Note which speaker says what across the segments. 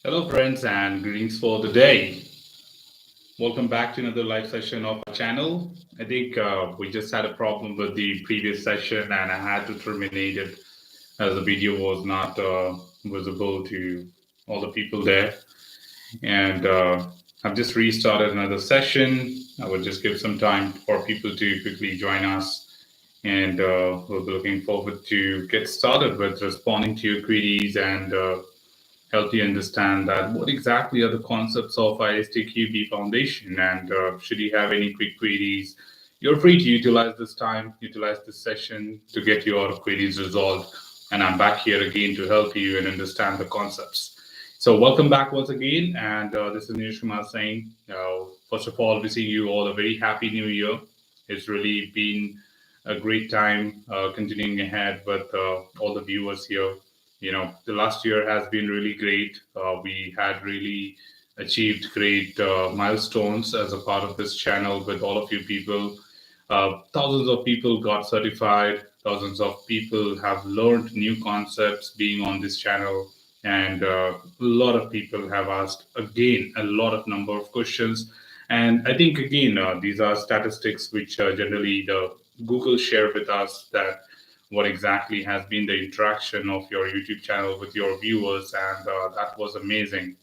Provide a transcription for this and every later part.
Speaker 1: Hello, friends, and greetings for the day. Welcome back to another live session of our channel. I think we just had a problem with the previous session, and I had to terminate it as the video was not visible to all the people there. And I've just restarted another session. I will just give some time for people to quickly join us, and we'll be looking forward to get started with responding to your queries and help you understand that what exactly are the concepts of ISTQB Foundation, and should you have any quick queries, you're free to utilize this time, utilize this session to get your queries resolved. And I'm back here again to help you and understand the concepts. So welcome back once again, and this is Neeraj Kumar saying, first of all, wishing you all a very happy new year. It's really been a great time continuing ahead with all the viewers here. The last year has been really great. We had really achieved great milestones as a part of this channel with all of you people. Thousands of people got certified, thousands of people have learned new concepts being on this channel, and a lot of people have asked again a lot of number of questions. And I think again these are statistics which generally the Google share with us, that what exactly has been the interaction of your YouTube channel with your viewers, and that was amazing.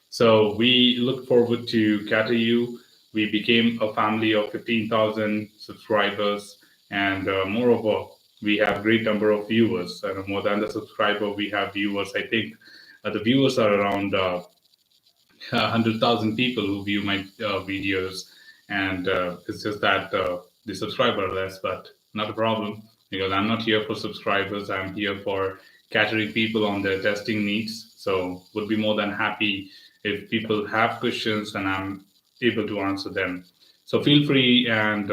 Speaker 1: So we look forward to cater you. We became a family of 15,000 subscribers, and moreover, we have great number of viewers. And more than the subscriber, we have viewers. I think the viewers are around 100,000 people who view my videos, and it's just that the subscriber are less, but not a problem, because I'm not here for subscribers. I'm here for catering people on their testing needs. So would be more than happy if people have questions and I'm able to answer them. So feel free and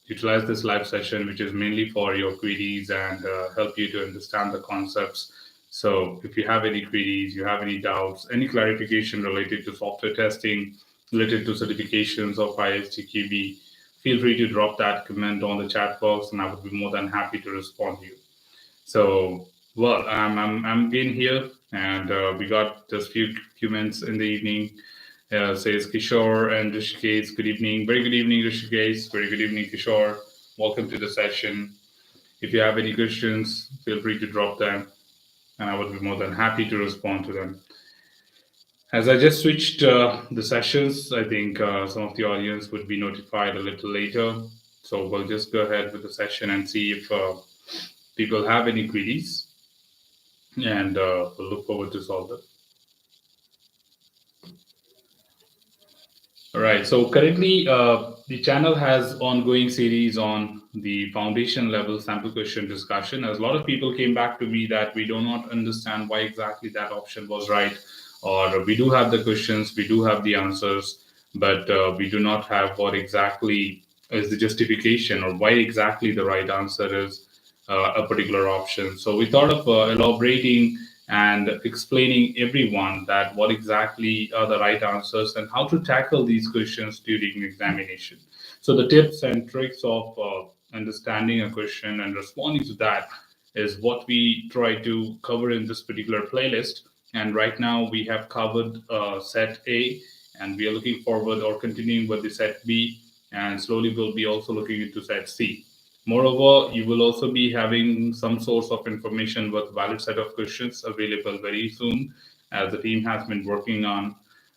Speaker 1: utilize this live session, which is mainly for your queries and help you to understand the concepts. So if you have any queries, you have any doubts, any clarification related to software testing, related to certifications of ISTQB, feel free to drop that comment on the chat box, and I would be more than happy to respond to you. So, well, I'm again here, and we got just few minutes in the evening. Says Kishore and Rishikesh. Good evening, very good evening, Rishikesh. Very good evening, Kishore. Welcome to the session. If you have any questions, feel free to drop them, and I would be more than happy to respond to them. As I just switched the sessions, I think some of the audience would be notified a little later. So we'll just go ahead with the session and see if people have any queries, and we'll look forward to solve them. All right. So currently, the channel has ongoing series on the foundation level sample question discussion. As a lot of people came back to me that we do not understand why exactly that option was right, or we do have the questions, we do have the answers, but we do not have what exactly is the justification or why exactly the right answer is a particular option. So we thought of elaborating and explaining everyone that what exactly are the right answers and how to tackle these questions during examination. So the tips and tricks of understanding a question and responding to that is what we try to cover in this particular playlist. And right now we have covered set A, and we are looking forward or continuing with the set B, and slowly we'll be also looking into set C. Moreover, you will also be having some source of information with valid set of questions available very soon, as the team has been working on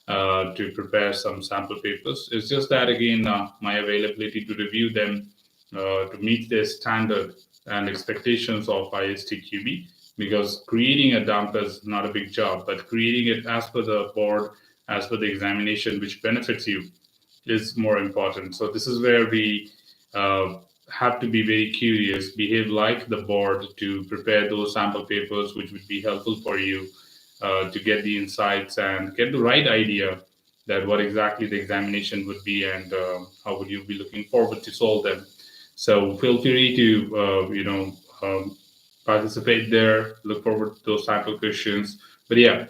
Speaker 1: to prepare some sample papers. It's just that, again, my availability to review them to meet the standard and expectations of ISTQB, because creating a dump is not a big job, but creating it as per the board, as per the examination, which benefits you, is more important. So this is where we have to be very curious, behave like the board to prepare those sample papers, which would be helpful for you to get the insights and get the right idea that what exactly the examination would be, and how would you be looking forward to solve them. So feel free to participate there. Look forward to those sample questions. But yeah,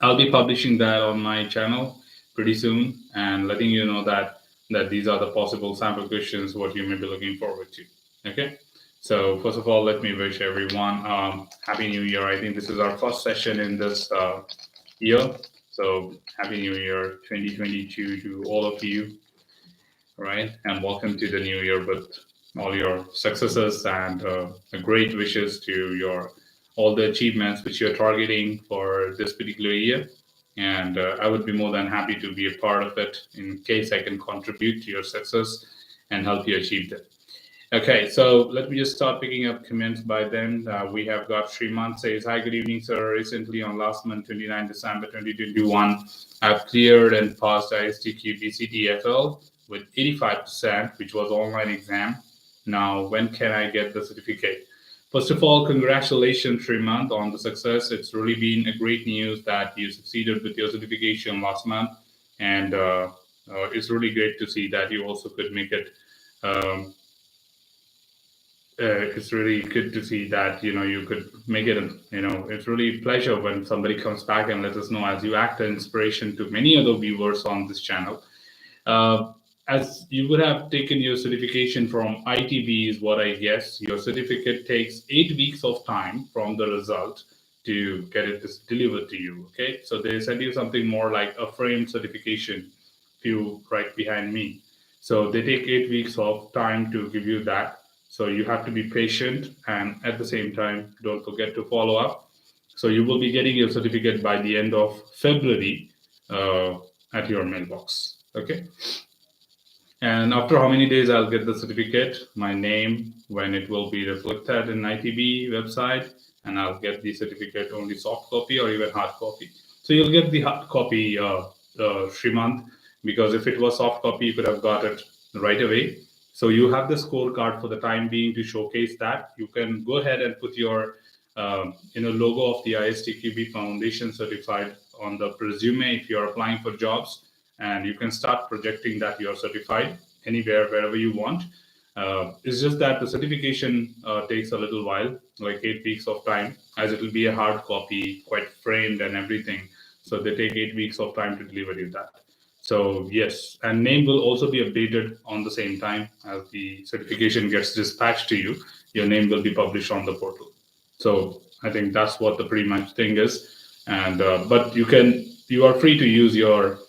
Speaker 1: I'll be publishing that on my channel pretty soon and letting you know that these are the possible sample questions what you may be looking forward to. Okay. So first of all, let me wish everyone Happy New Year. I think this is our first session in this year, So happy New Year 2022 to all of you, right? And welcome to the new year with all your successes and great wishes to your all the achievements which you're targeting for this particular year. And I would be more than happy to be a part of it in case I can contribute to your success and help you achieve that. Okay, so let me just start picking up comments by then. We have got Srimant says, hi, good evening, sir. Recently on last month, 29 December 2021, I've cleared and passed ISTQB CTFL with 85%, which was online exam. Now, when can I get the certificate? First of all, congratulations, Srimant, on the success. It's really been a great news that you succeeded with your certification last month. And it's really great to see that you also could make it. It's really good to see that you could make it. It's really a pleasure when somebody comes back and lets us know, as you act an inspiration to many other viewers on this channel. Uh, as you would have taken your certification from ITB, is what I guess. Your certificate takes 8 weeks of time from the result to get it delivered to you. Okay, so they send you something more like a framed certification, few right behind me. So they take 8 weeks of time to give you that. So you have to be patient, and at the same time, don't forget to follow up. So you will be getting your certificate by the end of February at your mailbox. Okay. And after how many days I'll get the certificate, my name, when it will be reflected in ITB website, and I'll get the certificate only soft copy or even hard copy. So you'll get the hard copy, Srimant, because if it was soft copy, you could have got it right away. So you have the scorecard for the time being to showcase that. You can go ahead and put your logo of the ISTQB Foundation certified on the resume if you're applying for jobs, and you can start projecting that you're certified anywhere, wherever you want. It's just that the certification takes a little while, like 8 weeks of time, as it will be a hard copy, quite framed and everything. So they take 8 weeks of time to deliver you that. So yes, and name will also be updated on the same time as the certification gets dispatched to you. Your name will be published on the portal. So I think that's what the pretty much thing is. And but you are free to use your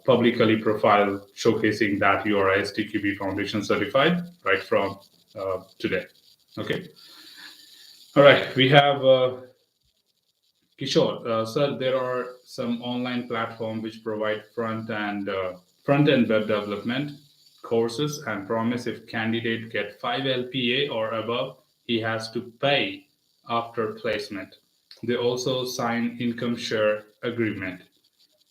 Speaker 1: publicly profile showcasing that you are ISTQB Foundation certified right from today. Okay. All right. We have Kishore. Sir, there are some online platforms which provide front end web development courses and promise if candidate get 5 LPA or above, he has to pay after placement. They also sign income share agreement.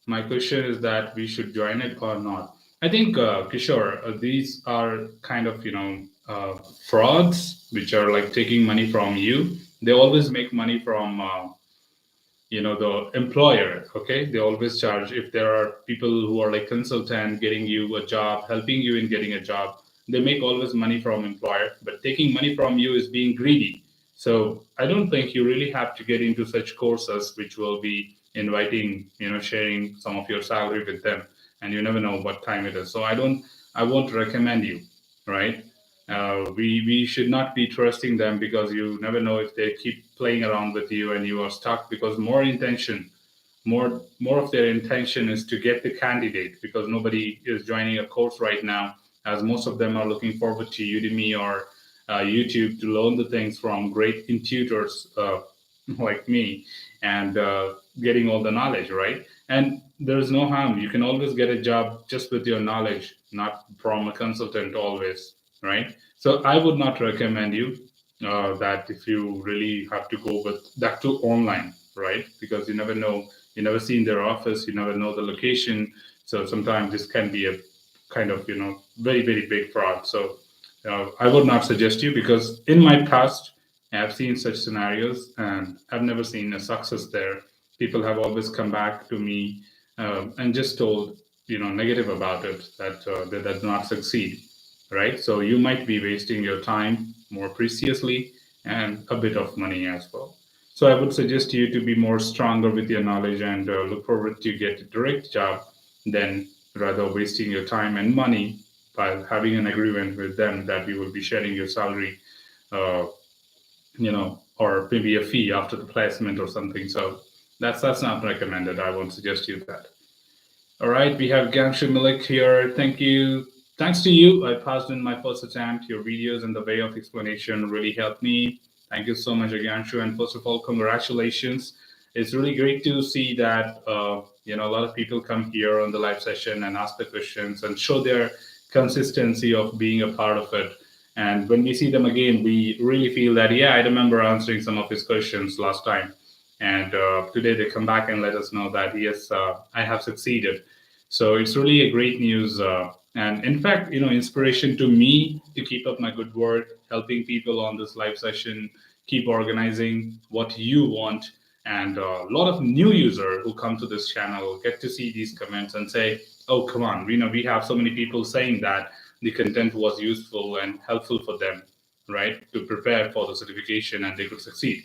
Speaker 1: My question is that we should join it or not. I think, Kishore, these are kind of frauds which are like taking money from you. They always make money from the employer. Okay, they always charge. If there are people who are like consultant getting you a job, helping you in getting a job, they make always money from employer, but taking money from you is being greedy. So I don't think you really have to get into such courses which will be inviting, sharing some of your salary with them, and you never know what time it is. So I won't recommend you, right? We should not be trusting them, because you never know if they keep playing around with you and you are stuck, because more of their intention is to get the candidate, because nobody is joining a course right now, as most of them are looking forward to Udemy or YouTube to learn the things from great tutors like me, and getting all the knowledge, right? And there's no harm. You can always get a job just with your knowledge, not from a consultant always, right? So I would not recommend you that if you really have to go with that to online, right? Because you never know, you never seen their office, you never know the location. So sometimes this can be a kind of very very big fraud. So I would not suggest you, because in my past I've seen such scenarios and I've never seen a success there. People have always come back to me and just told negative about it, that they did not succeed, right? So you might be wasting your time more preciously and a bit of money as well. So I would suggest you to be more stronger with your knowledge and look forward to get a direct job than rather wasting your time and money by having an agreement with them that you will be sharing your salary, or maybe a fee after the placement or something. So That's not recommended. I won't suggest you that. All right, we have Ganshu Malik here. Thank you. Thanks to you, I passed in my first attempt. Your videos and the way of explanation really helped me. Thank you so much, Ganshu. And first of all, congratulations. It's really great to see that a lot of people come here on the live session and ask the questions and show their consistency of being a part of it. And when we see them again, we really feel that I remember answering some of his questions last time. And today they come back and let us know that yes, I have succeeded. So it's really a great news, and in fact, inspiration to me to keep up my good work, helping people on this live session, keep organizing what you want, and a lot of new users who come to this channel get to see these comments and say, "Oh, come on, we have so many people saying that the content was useful and helpful for them, right, to prepare for the certification and they could succeed."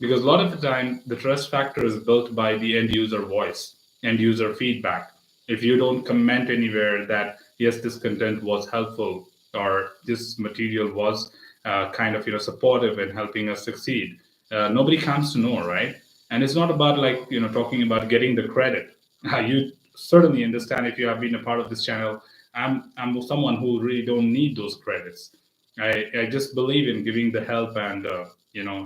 Speaker 1: Because a lot of the time, the trust factor is built by the end user voice, end user feedback. If you don't comment anywhere that yes, this content was helpful or this material was kind of supportive in helping us succeed, nobody comes to know, right? And it's not about like talking about getting the credit. You certainly understand if you have been a part of this channel. I'm someone who really don't need those credits. I just believe in giving the help and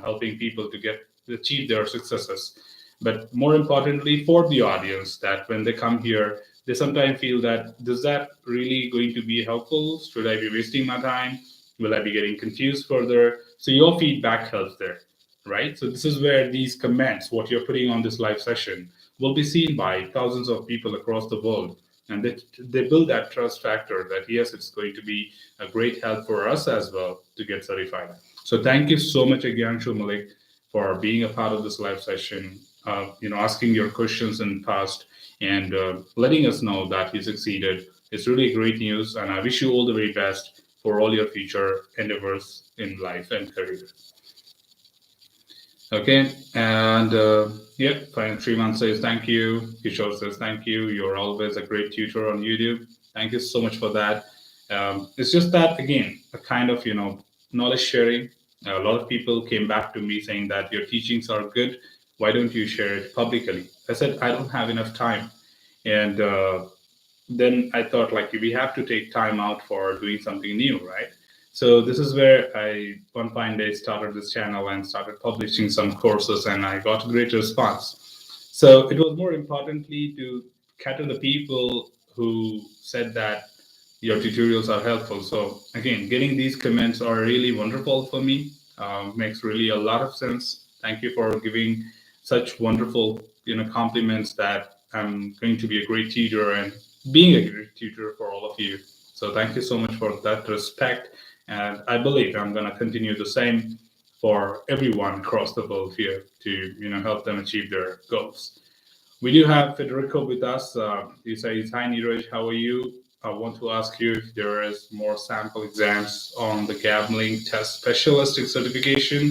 Speaker 1: helping people to get achieve their successes. But more importantly, for the audience, that when they come here, they sometimes feel that is that really going to be helpful? Should I be wasting my time? Will I be getting confused further? So your feedback helps there, right? So this is where these comments, what you're putting on this live session, will be seen by thousands of people across the world. And they build that trust factor that yes, it's going to be a great help for us as well to get certified. So thank you so much again, Malik, for being a part of this live session, asking your questions in the past and letting us know that you succeeded. It's really great news, and I wish you all the very best for all your future endeavors in life and career. Okay, and fine. Sriman says thank you. Kishore says thank you. You're always a great tutor on YouTube. Thank you so much for that. It's just that again, a kind of knowledge sharing. A lot of people came back to me saying that your teachings are good. Why don't you share it publicly? I said I don't have enough time, and then I thought like we have to take time out for doing something new, right? So this is where I one fine day started this channel and started publishing some courses, and I got a great response. So it was more importantly to cater the people who said that your tutorials are helpful. So again, getting these comments are really wonderful for me. Makes really a lot of sense. Thank you for giving such wonderful compliments that I'm going to be a great tutor and being a great tutor for all of you. So thank you so much for that respect. And I believe I'm going to continue the same for everyone across the world here to help them achieve their goals. We do have Federico with us. He says, "Hi Neeraj, how are you? I want to ask you if there is more sample exams on the gambling test specialist certification.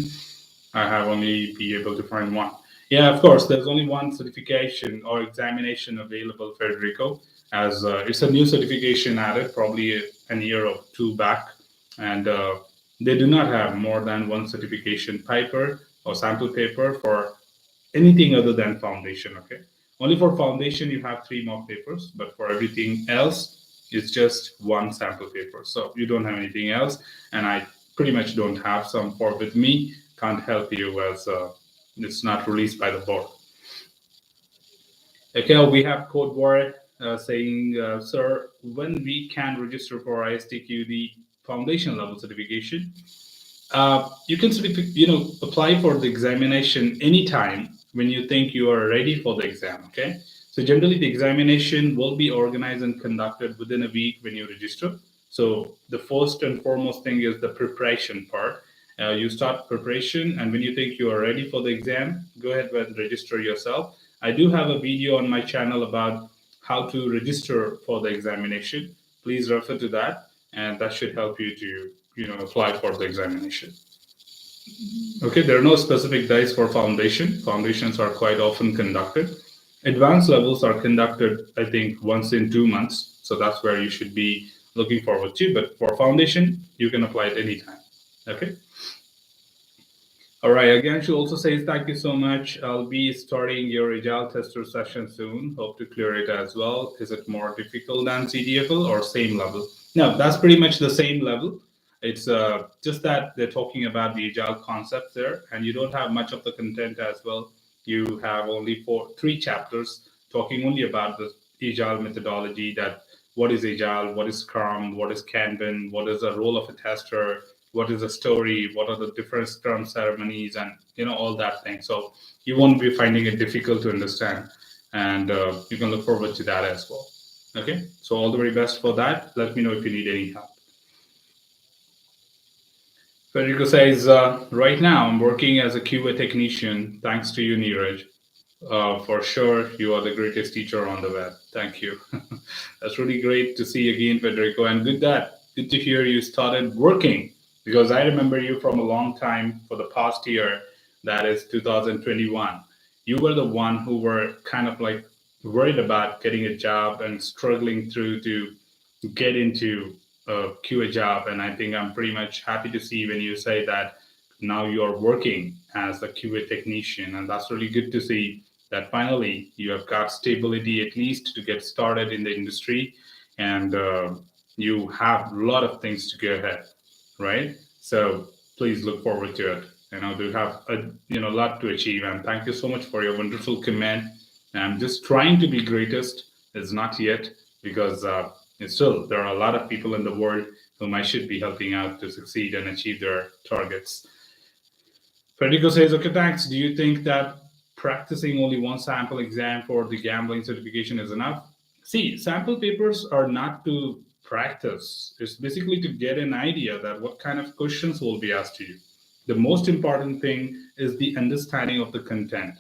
Speaker 1: I have only be able to find one." Yeah, of course, there's only one certification or examination available, Federico, as it's a new certification added probably a year or two back. And they do not have more than one certification paper or sample paper for anything other than foundation, okay? Only for foundation, you have 3 more papers, but for everything else, it's just one sample paper. So you don't have anything else, and I pretty much don't have some for with me. Can't help you as it's not released by the board. Okay, we have Code War saying, "Sir, when we can register for ISTQB Foundation level certification?" You can apply for the examination anytime when you think you are ready for the exam. Okay, so generally the examination will be organized and conducted within a week when you register. So the first and foremost thing is the preparation part. You start preparation, and when you think you are ready for the exam, go ahead and register yourself. I do have a video on my channel about how to register for the examination. Please refer to that, and that should help you to apply for the examination. Okay, there are no specific days for foundation. Foundations are quite often conducted. Advanced levels are conducted, I think, once in 2 months. So that's where you should be looking forward to. But for foundation, you can apply it anytime. Okay. All right. Again, she also says, thank you so much. I'll be starting your Agile tester session soon. Hope to clear it as well. Is it more difficult than CDFL or same level? No, that's pretty much the same level. It's just that they're talking about the Agile concepts there, and you don't have much of the content as well. You have only three chapters talking only about the Agile methodology, that what is Agile, what is Scrum, what is Kanban, what is the role of a tester, what is the story, what are the different Scrum ceremonies, and all that thing. So you won't be finding it difficult to understand, and you can look forward to that as well. Okay, so all the very best for that. Let me know if you need any help. Federico says, right now I'm working as a QA technician. Thanks to you, Neeraj. For sure, you are the greatest teacher on the web. Thank you. That's really great to see again, Federico, and good to hear you started working, because I remember you from a long time for the past year, that is 2021. You were the one who were kind of like worried about getting a job and struggling through to get into a QA job. And I think I'm pretty much happy to see when you say that now you're working as a QA technician, and that's really good to see that finally you have got stability at least to get started in the industry, and you have a lot of things to go ahead, right? So please look forward to it. Do have a lot to achieve, and thank you so much for your wonderful comment. I'm just trying to be greatest. Is not yet, because still there are a lot of people in the world whom I should be helping out to succeed and achieve their targets. Federico says, okay, thanks. Do you think that practicing only one sample exam for the gambling certification is enough? See, sample papers are not to practice. It's basically to get an idea that what kind of questions will be asked to you. The most important thing is the understanding of the content.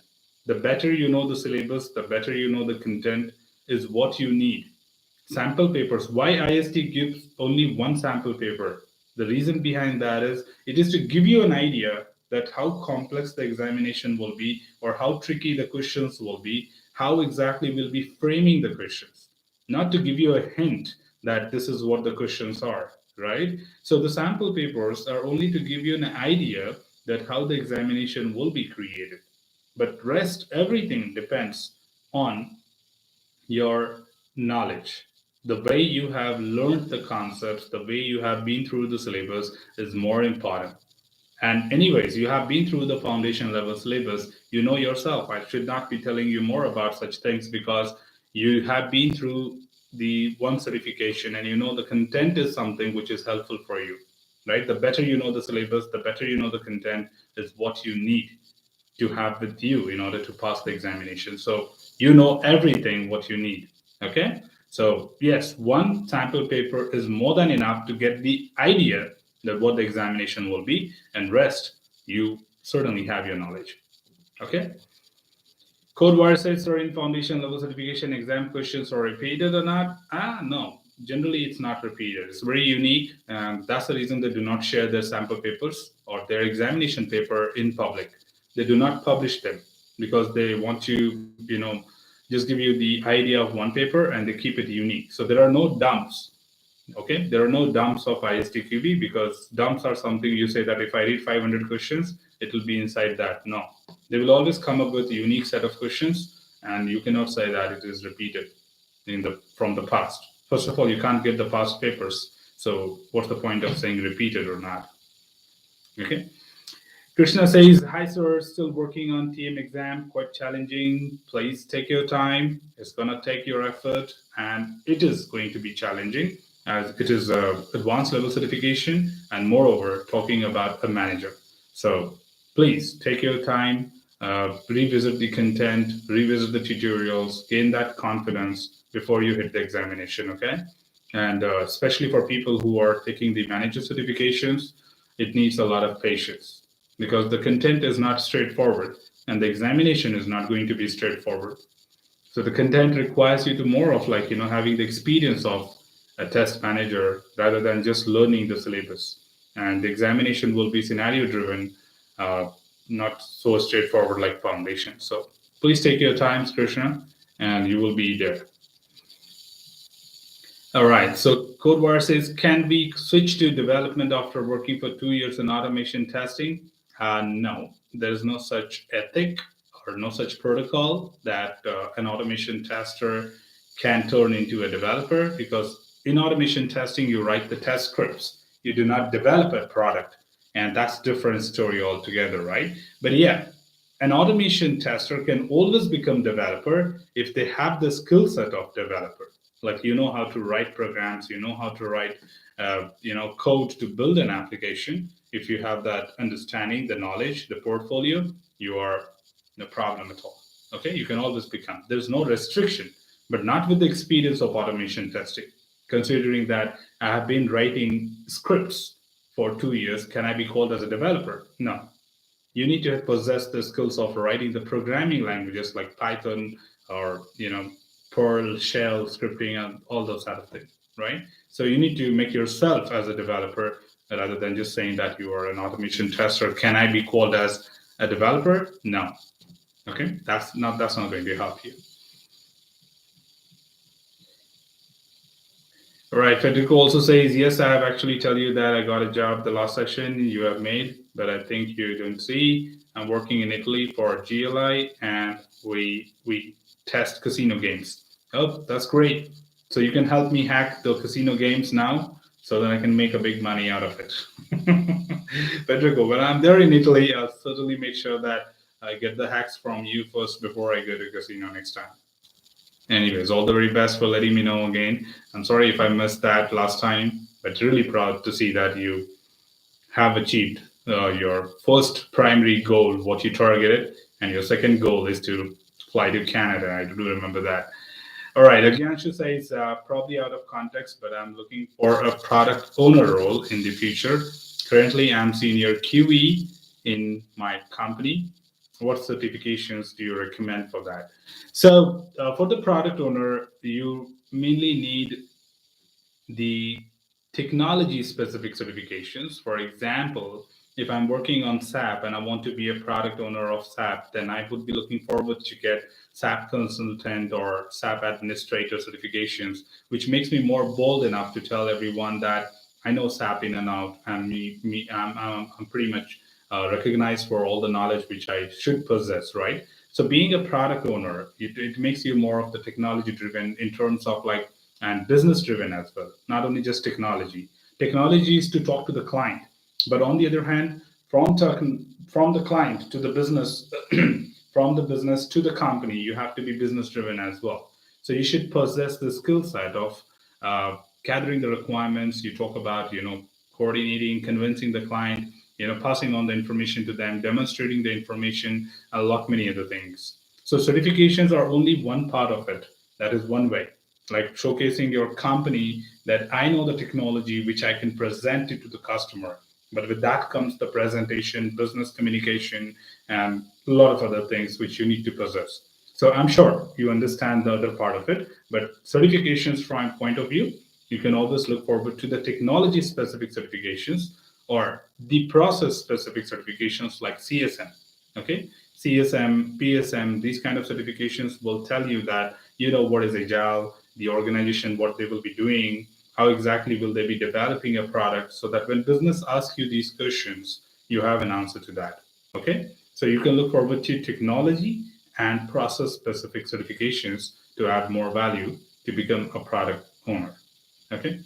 Speaker 1: The better you know the syllabus, the better you know the content is what you need. Sample papers. Why IST gives only one sample paper? The reason behind that is it is to give you an idea that how complex the examination will be, or how tricky the questions will be, how exactly we'll be framing the questions, not to give you a hint that this is what the questions are, right? So the sample papers are only to give you an idea that how the examination will be created. But rest everything depends on your knowledge. The way you have learned the concepts, the way you have been through the syllabus is more important. And, anyways, you have been through the foundation level syllabus. You know yourself. I should not be telling you more about such things, because you have been through the one certification and you know the content is something which is helpful for you, right? The better you know the syllabus, the better you know the content is what you need to have with you in order to pass the examination. So you know everything what you need. Okay. So yes, one sample paper is more than enough to get the idea that what the examination will be, and rest you certainly have your knowledge. Okay. CodeWire says, sir, in foundation level certification exam questions are repeated or not? No. Generally, it's not repeated. It's very unique, and that's the reason they do not share their sample papers or their examination paper in public. They do not publish them because they want to, just give you the idea of one paper, and they keep it unique. So there are no dumps. Okay, there are no dumps of ISTQB, because dumps are something you say that if I read 500 questions, it will be inside that. No, they will always come up with a unique set of questions, and you cannot say that it is repeated from the past. First of all, you can't get the past papers, so what's the point of saying repeated or not? Okay. Krishna says, hi, sir, still working on TM exam, quite challenging. Please take your time. It's going to take your effort, and it is going to be challenging, as it is a advanced level certification, and moreover, talking about a manager. So please take your time, revisit the content, revisit the tutorials, gain that confidence before you hit the examination, okay? And especially for people who are taking the manager certifications, it needs a lot of patience, because the content is not straightforward and the examination is not going to be straightforward. So the content requires you to more of having the experience of a test manager rather than just learning the syllabus. And the examination will be scenario driven, not so straightforward like foundation. So please take your time, Krishna, and you will be there. All right. So CodeWire says, can we switch to development after working for 2 years in automation testing? No, there's no such ethic or no such protocol that an automation tester can turn into a developer, because in automation testing, you write the test scripts. You do not develop a product. And that's a different story altogether, right? But yeah, an automation tester can always become developer if they have the skill set of developer. Like, you know how to write programs, you know how to write code to build an application. If you have that understanding, the knowledge, the portfolio, you are no problem at all. Okay, you can always become. There's no restriction, but not with the experience of automation testing. Considering that I have been writing scripts for 2 years, can I be called as a developer? No. You need to possess the skills of writing the programming languages like Python or Perl, Shell, scripting, and all those kind of things, right? So you need to make yourself as a developer rather than just saying that you are an automation tester. Can I be called as a developer? No. Okay, that's not going to help you. All right, Federico also says, yes, I have actually tell you that I got a job the last session you have made, but I think you don't see. I'm working in Italy for GLI, and we test casino games. Oh, that's great. So you can help me hack the casino games now so that I can make a big money out of it. Federico, when I'm there in Italy, I'll certainly make sure that I get the hacks from you first before I go to casino next time. Anyways, all the very best for letting me know again. I'm sorry if I missed that last time, but really proud to see that you have achieved your first primary goal, what you targeted, and your second goal is to fly to Canada. I do remember that. All right, Agyanshu says, probably out of context, but I'm looking for a product owner role in the future. Currently, I'm senior QE in my company. What certifications do you recommend for that? So, for the product owner, you mainly need the technology specific certifications. For example, if I'm working on SAP and I want to be a product owner of SAP, then I would be looking forward to get SAP consultant or SAP administrator certifications, which makes me more bold enough to tell everyone that I know SAP in and out, and I'm pretty much recognized for all the knowledge which I should possess, right? So being a product owner, it makes you more of the technology driven in terms of like, and business driven as well, not only just technology. Technology is to talk to the client, but on the other hand, from the client to the business, from the business to the company, you have to be business driven as well. So you should possess the skill set of gathering the requirements. You talk about, coordinating, convincing the client, passing on the information to them, demonstrating the information, a lot many other things. So certifications are only one part of it. That is one way, like showcasing your company that I know the technology which I can present it to the customer. But with that comes the presentation, business communication, and a lot of other things which you need to possess. So I'm sure you understand the other part of it, but certifications from point of view, you can always look forward to the technology specific certifications or the process specific certifications like CSM. Okay, CSM, PSM, these kind of certifications will tell you that what is Agile, the organization, what they will be doing, how exactly will they be developing a product, so that when business asks you these questions, you have an answer to that. Okay, so you can look forward to technology and process specific certifications to add more value to become a product owner. Okay,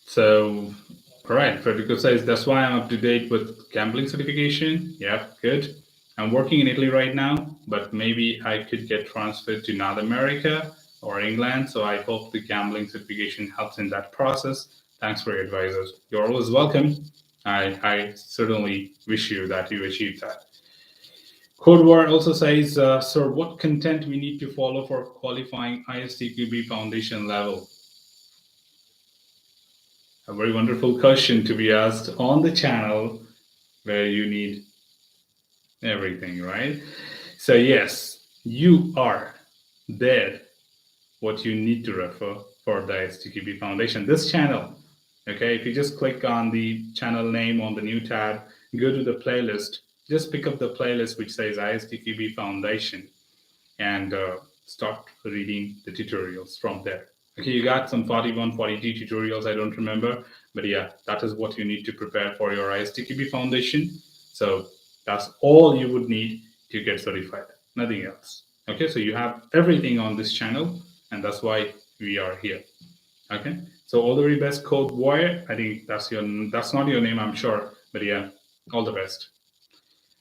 Speaker 1: so all right, Federico says that's why I'm up to date with gambling certification. Yeah, good. I'm working in Italy right now, but maybe I could get transferred to North America or England. So I hope the gambling certification helps in that process. Thanks for your advices. You're always welcome. I certainly wish you that you achieve that. Code War also says, sir, what content we need to follow for qualifying ISTQB Foundation level? A very wonderful question to be asked on the channel where you need everything, right? So yes, you are there what you need to refer for the ISTQB Foundation. This channel, okay, if you just click on the channel name on the new tab, go to the playlist, just pick up the playlist which says ISTQB Foundation and start reading the tutorials from there. Okay, you got some 41, 42 tutorials, I don't remember, But yeah, that is what you need to prepare for your ISTQB Foundation. So that's all you would need to get certified, nothing else. Okay, so you have everything on this channel, and that's why we are here. Okay, so all the very best, Code Warrior. I think that's not your name, I'm sure, but yeah, all the best.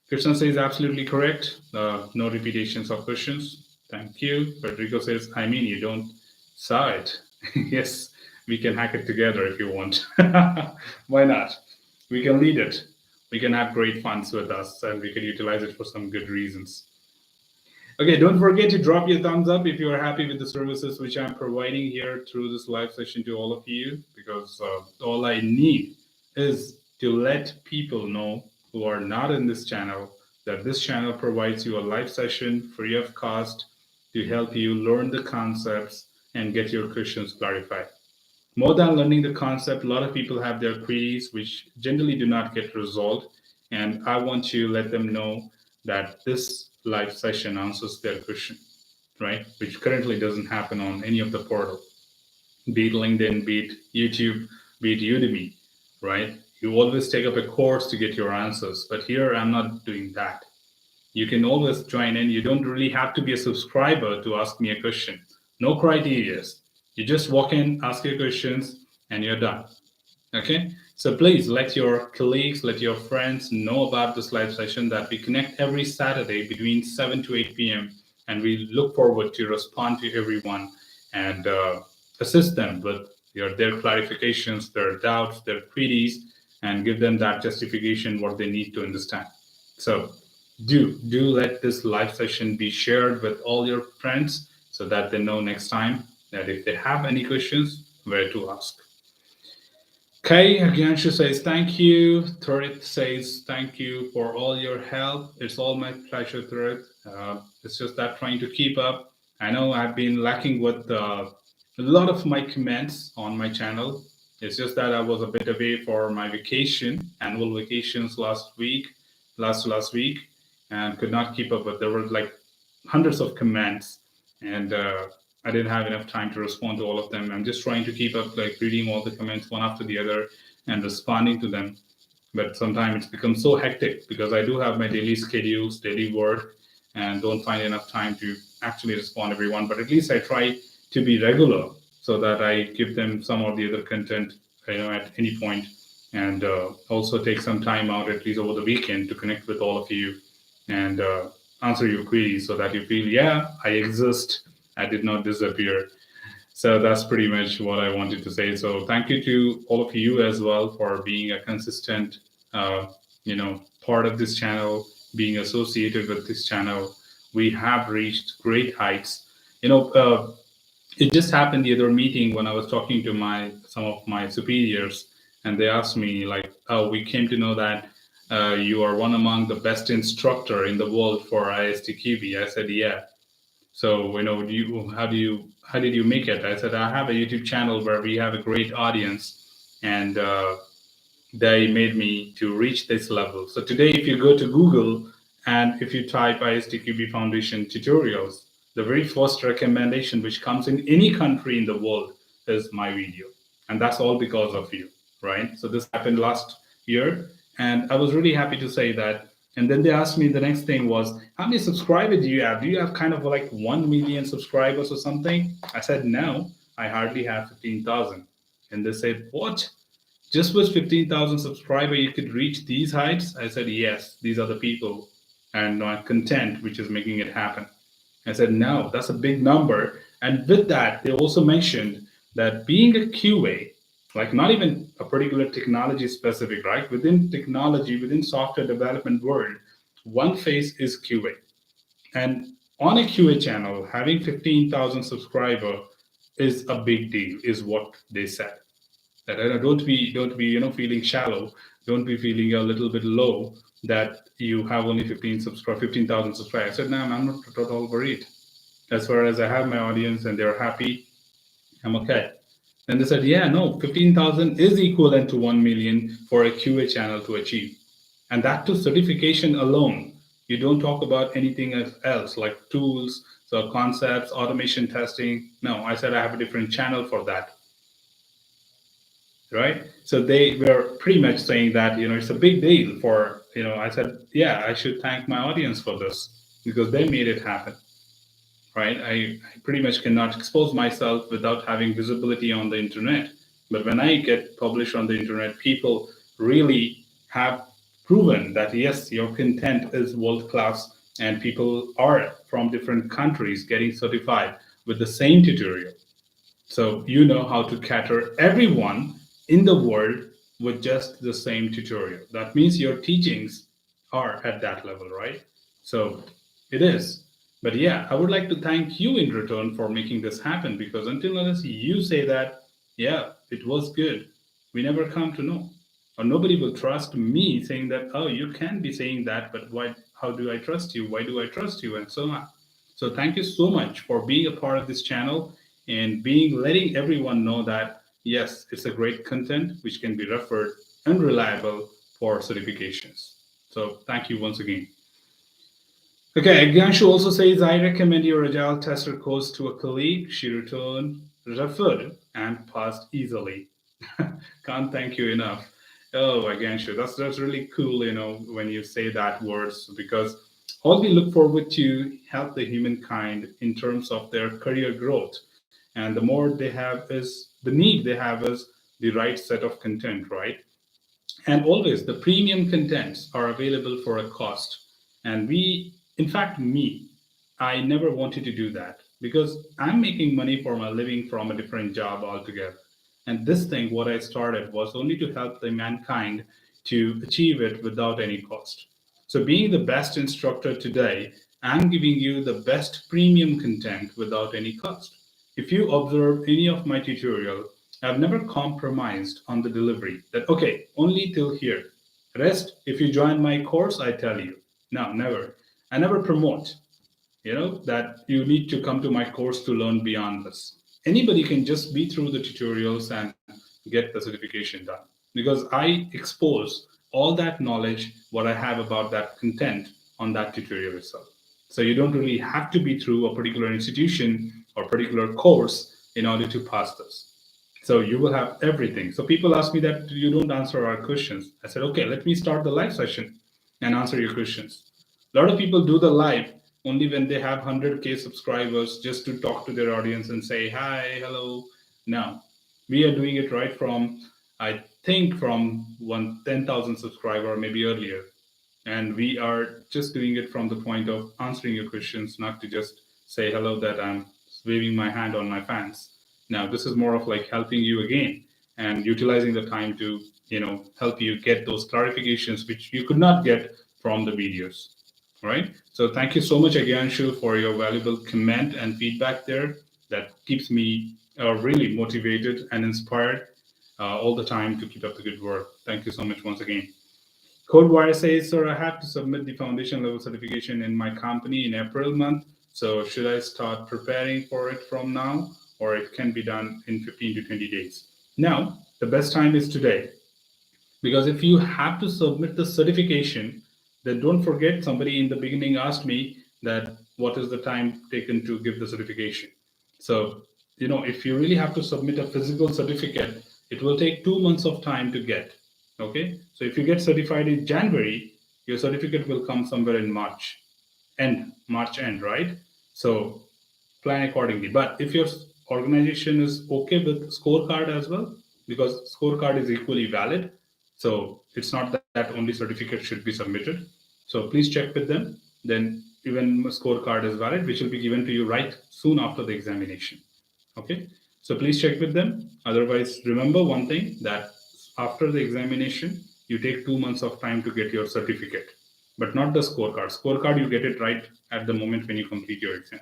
Speaker 1: Krishna says absolutely correct. No repetitions of questions. Thank you. Rodrigo says, I mean, you don't saw it. Yes, we can hack it together if you want. Why not? We can lead it. We can have great funds with us, and we can utilize it for some good reasons. Okay, don't forget to drop your thumbs up if you are happy with the services which I'm providing here through this live session to all of you, because all I need is to let people know who are not in this channel that this channel provides you a live session free of cost to help you learn the concepts and get your questions clarified. More than learning the concept, a lot of people have their queries which generally do not get resolved. And I want to let them know that this live session answers their question, right? Which currently doesn't happen on any of the portal, be it LinkedIn, be it YouTube, be it Udemy, right? You always take up a course to get your answers, but here I'm not doing that. You can always join in. You don't really have to be a subscriber to ask me a question. No criteria. You just walk in, ask your questions, and you're done. Okay? So please let your colleagues, let your friends know about this live session that we connect every Saturday between 7 to 8 p.m. And we look forward to respond to everyone and assist them with their clarifications, their doubts, their queries, and give them that justification what they need to understand. So do let this live session be shared with all your friends so that they know next time that if they have any questions, where to ask. Okay, Agyanshu says thank you. Thurit says thank you for all your help. It's all my pleasure, Thurit. It's just that trying to keep up. I know I've been lacking with a lot of my comments on my channel. It's just that I was a bit away for my vacation, annual vacations last week, and could not keep up. But there were like hundreds of comments, and I didn't have enough time to respond to all of them. I'm just trying to keep up, like reading all the comments one after the other and responding to them. But sometimes it's become so hectic because I do have my daily schedules, daily work, and don't find enough time to actually respond to everyone. But at least I try to be regular so that I give them some of the other content, at any point, and also take some time out at least over the weekend to connect with all of you and answer your queries so that you feel, yeah, I exist. I did not disappear. So that's pretty much what I wanted to say. So thank you to all of you as well for being a consistent, part of this channel, being associated with this channel. We have reached great heights. It just happened the other meeting when I was talking to some of my superiors, and they asked me like, "Oh, we came to know that you are one among the best instructor in the world for ISTQB." I said, "Yeah." So, how did you make it? I said, I have a YouTube channel where we have a great audience, and they made me to reach this level. So today, if you go to Google and if you type ISTQB Foundation tutorials, the very first recommendation which comes in any country in the world is my video. And that's all because of you, right? So this happened last year, and I was really happy to say that. And then they asked me, the next thing was, how many subscribers do you have? Do you have kind of like 1 million subscribers or something? I said, no, I hardly have 15,000. And they said, what? Just with 15,000 subscribers, you could reach these heights? I said, yes, these are the people and not content which is making it happen. I said, no, that's a big number. And with that, they also mentioned that being a QA, like not even a particular technology specific, right? Within technology, within software development world, one phase is QA. And on a QA channel, having 15,000 subscribers is a big deal, is what they said. That don't be feeling shallow, don't be feeling a little bit low that you have only 15,000 subscribers. I said, no, I'm not at all worried. As far as I have my audience and they're happy, I'm okay. And they said, yeah, no, 15,000 is equivalent to 1 million for a QA channel to achieve. And that to certification alone. You don't talk about anything else like tools, so concepts, automation testing. No, I said I have a different channel for that. right? So they were pretty much saying that, it's a big deal for, I said, yeah, I should thank my audience for this because they made it happen, right? I pretty much cannot expose myself without having visibility on the internet. But when I get published on the internet, people really have proven that yes, your content is world class, and people are from different countries getting certified with the same tutorial. So you know how to cater everyone in the world with just the same tutorial. That means your teachings are at that level, right? So it is. But yeah, I would like to thank you in return for making this happen, because until unless you say that, yeah, it was good, we never come to know. Or nobody will trust me saying that, oh, you can be saying that, but why, how do I trust you? Why do I trust you? And so on. So thank you so much for being a part of this channel and being letting everyone know that yes, it's a great content which can be referred and reliable for certifications. So thank you once again. Okay, Ganshu also says, I recommend your Agile tester course to a colleague. She returned, referred, and passed easily. Can't thank you enough. Oh, Ganshu, that's really cool, when you say that words, because all we look forward to help the humankind in terms of their career growth. And the more they have is the need they have is the right set of content, right? And always the premium contents are available for a cost. And we, in fact, me, I never wanted to do that because I'm making money for my living from a different job altogether. And this thing, what I started was only to help the mankind to achieve it without any cost. So being the best instructor today, I'm giving you the best premium content without any cost. If you observe any of my tutorial, I've never compromised on the delivery that, okay, only till here. Rest, if you join my course, I tell you. No, never. I never promote, that you need to come to my course to learn beyond this. Anybody can just be through the tutorials and get the certification done because I expose all that knowledge, what I have about that content on that tutorial itself. So you don't really have to be through a particular institution or particular course in order to pass this. So you will have everything. So people ask me that you don't answer our questions. I said, okay, let me start the live session and answer your questions. A lot of people do the live only when they have 100K subscribers just to talk to their audience and say, hi, hello. No, we are doing it right from, I think, from 10,000 subscriber, maybe earlier. And we are just doing it from the point of answering your questions, not to just say hello that I'm waving my hand on my fans. Now, this is more of like helping you again and utilizing the time to, help you get those clarifications which you could not get from the videos. All right. So thank you so much again, Shu, for your valuable comment and feedback there. That keeps me really motivated and inspired all the time to keep up the good work. Thank you so much once again. CodeWire says, sir, I have to submit the foundation level certification in my company in April month. So should I start preparing for it from now, or it can be done in 15 to 20 days? Now, the best time is today. Because if you have to submit the certification, then don't forget, somebody in the beginning asked me that what is the time taken to give the certification. So, if you really have to submit a physical certificate, it will take 2 months of time to get. Okay. So if you get certified in January, your certificate will come somewhere in March end, right? So plan accordingly. But if your organization is okay with scorecard as well, because scorecard is equally valid, so it's not that only certificate should be submitted. So please check with them. Then even scorecard is valid, which will be given to you right soon after the examination. Okay. So please check with them. Otherwise, remember one thing, that after the examination, you take 2 months of time to get your certificate, but not the scorecard. Scorecard, you get it right at the moment when you complete your exam.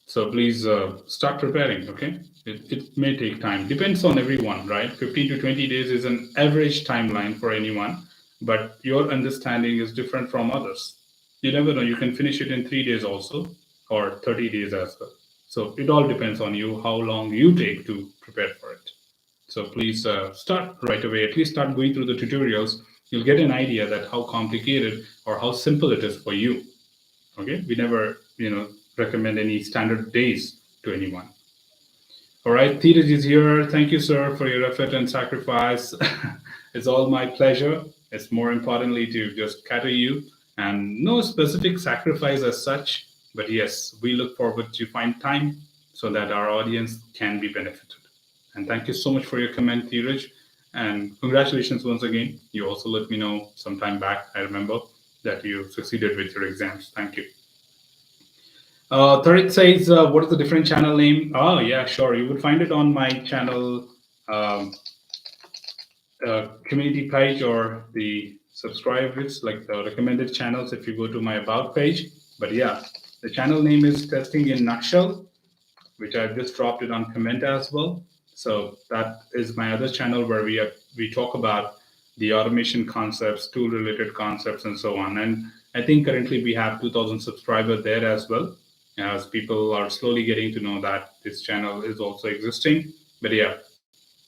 Speaker 1: So please start preparing, okay? It may take time. Depends on everyone, right? 15 to 20 days is an average timeline for anyone, but your understanding is different from others. You never know, you can finish it in 3 days also, or 30 days as well. So it all depends on you, how long you take to prepare for it. So please start right away, at least start going through the tutorials. You'll get an idea that how complicated or how simple it is for you. Okay, we never recommend any standard days to anyone. All right, Dheeraj is here. Thank you, sir, for your effort and sacrifice. It's all my pleasure. It's more importantly to just cater you and no specific sacrifice as such. But yes, we look forward to find time so that our audience can be benefited. And thank you so much for your comment, Dheeraj. And congratulations once again. You also let me know some time back, I remember, that you succeeded with your exams. Thank you. Third says, what is the different channel name? Oh, yeah, sure. You would find it on my channel um, community page or the subscribers, like the recommended channels if you go to my about page. But yeah, the channel name is Testing in Nutshell, which I've just dropped it on comment as well. So that is my other channel where we talk about the automation concepts, tool related concepts, and so on. And I think currently we have 2,000 subscribers there as well, as people are slowly getting to know that this channel is also existing. But yeah,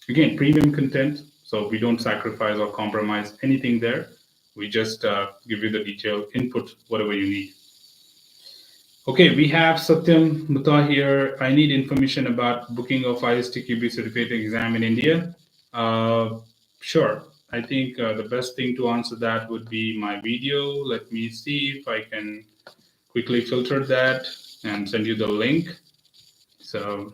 Speaker 1: again, premium content, so we don't sacrifice or compromise anything there. We just give you the detailed input, whatever you need. Okay, we have Satyam Mutta here. I need information about booking of ISTQB certificate exam in India. Uh, sure. I think the best thing to answer that would be my video. Let me see if I can quickly filter that and send you the link. So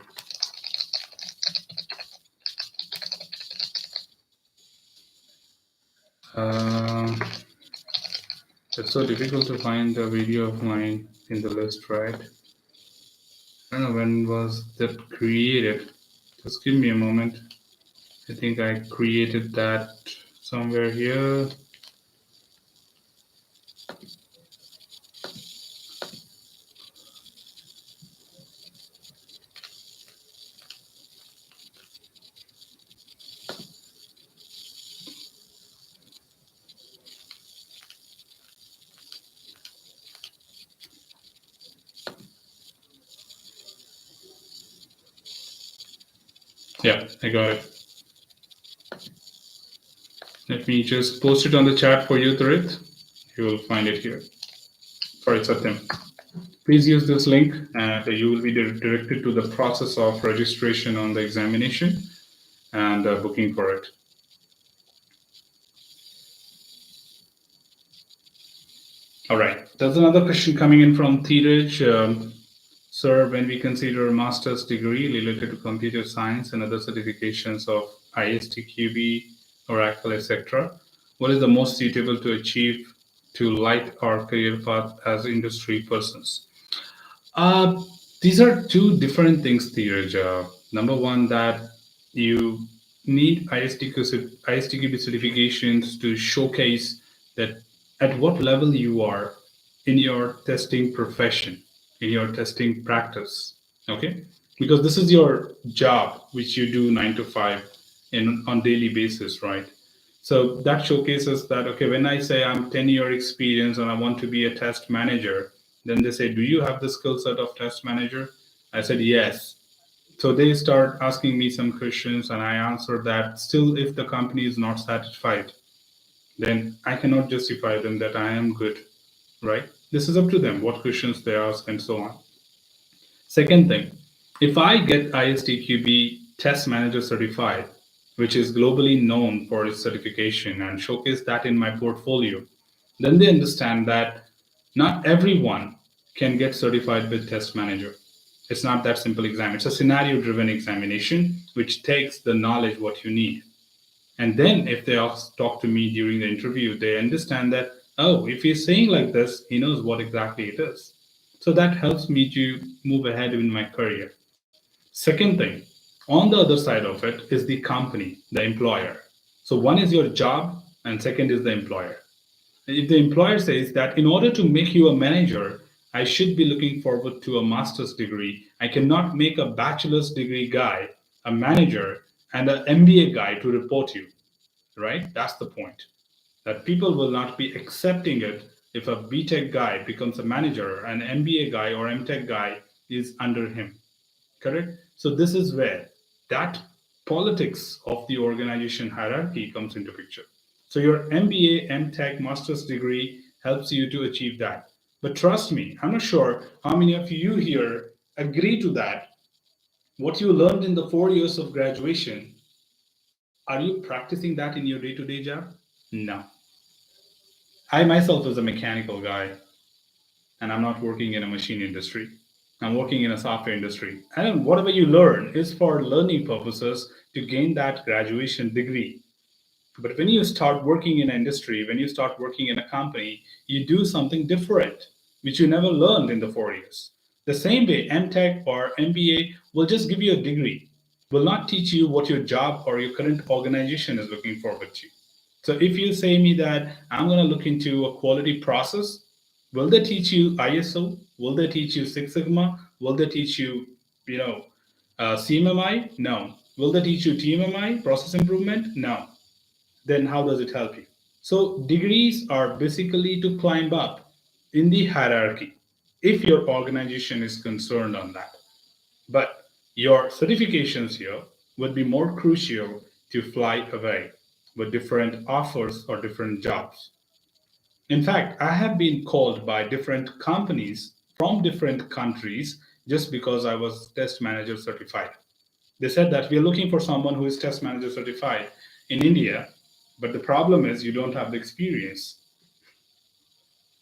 Speaker 1: it's so difficult to find a video of mine in the list, right? I don't know when was that created. Just give me a moment. I think I created that somewhere here. Yeah, I got it. Let me just post it on the chat for you, Tarit. You will find it here. Sorry, Satyam. Please use this link and you will be directed to the process of registration on the examination and booking for it. All right. There's another question coming in from Dheeraj. Sir, when we consider a master's degree related to computer science and other certifications of ISTQB, Oracle, etc., what is the most suitable to achieve to light our career path as industry persons? Uh, these are two different things, Dheeraj. Number one, that you need ISTQB certifications to showcase that at what level you are in your testing profession, in your testing practice. Okay, because this is your job, which you do 9 to 5 in on daily basis, right? So that showcases that, okay, when I say I'm 10-year experience and I want to be a test manager, then they say, do you have the skill set of test manager? I said, yes. So they start asking me some questions and I answer that. Still, if the company is not satisfied, then I cannot justify them that I am good, right? This is up to them, what questions they ask and so on. Second thing, if I get ISTQB Test Manager certified, which is globally known for its certification, and showcase that in my portfolio, then they understand that not everyone can get certified with Test Manager. It's not that simple exam. It's a scenario driven examination, which takes the knowledge what you need. And then if they talk to me during the interview, they understand that, oh, if he's saying like this, he knows what exactly it is. So that helps me to move ahead in my career. Second thing, on the other side of it is the company, the employer. So one is your job, and second is the employer. If the employer says that in order to make you a manager, I should be looking forward to a master's degree, I cannot make a bachelor's degree guy a manager and an MBA guy to report you, right? That's the point. That people will not be accepting it if a BTech guy becomes a manager and an MBA guy or MTech guy is under him. Correct? So this is where that politics of the organization hierarchy comes into picture. So your MBA, MTech, master's degree helps you to achieve that. But trust me, I'm not sure how many of you here agree to that, What you learned in the 4 years of graduation, are you practicing that in your day-to-day job? No. I myself is a mechanical guy, and I'm not working in a machine industry. I'm working in a software industry. And whatever you learn is for learning purposes to gain that graduation degree. But when you start working in an industry, when you start working in a company, you do something different, which you never learned in the 4 years. The same way, MTech or MBA will just give you a degree, will not teach you what your job or your current organization is looking forward to. So if you say me that I'm going to look into a quality process, will they teach you ISO? Will they teach you Six Sigma? Will they teach you, you know, CMMI? No. Will they teach you TMMI, process improvement? No. Then how does it help you? So degrees are basically to climb up in the hierarchy if your organization is concerned on that. But your certifications here would be more crucial to fly away with different offers or different jobs. In fact, I have been called by different companies from different countries just because I was test manager certified. They said that we are looking for someone who is test manager certified in India, but the problem is you don't have the experience.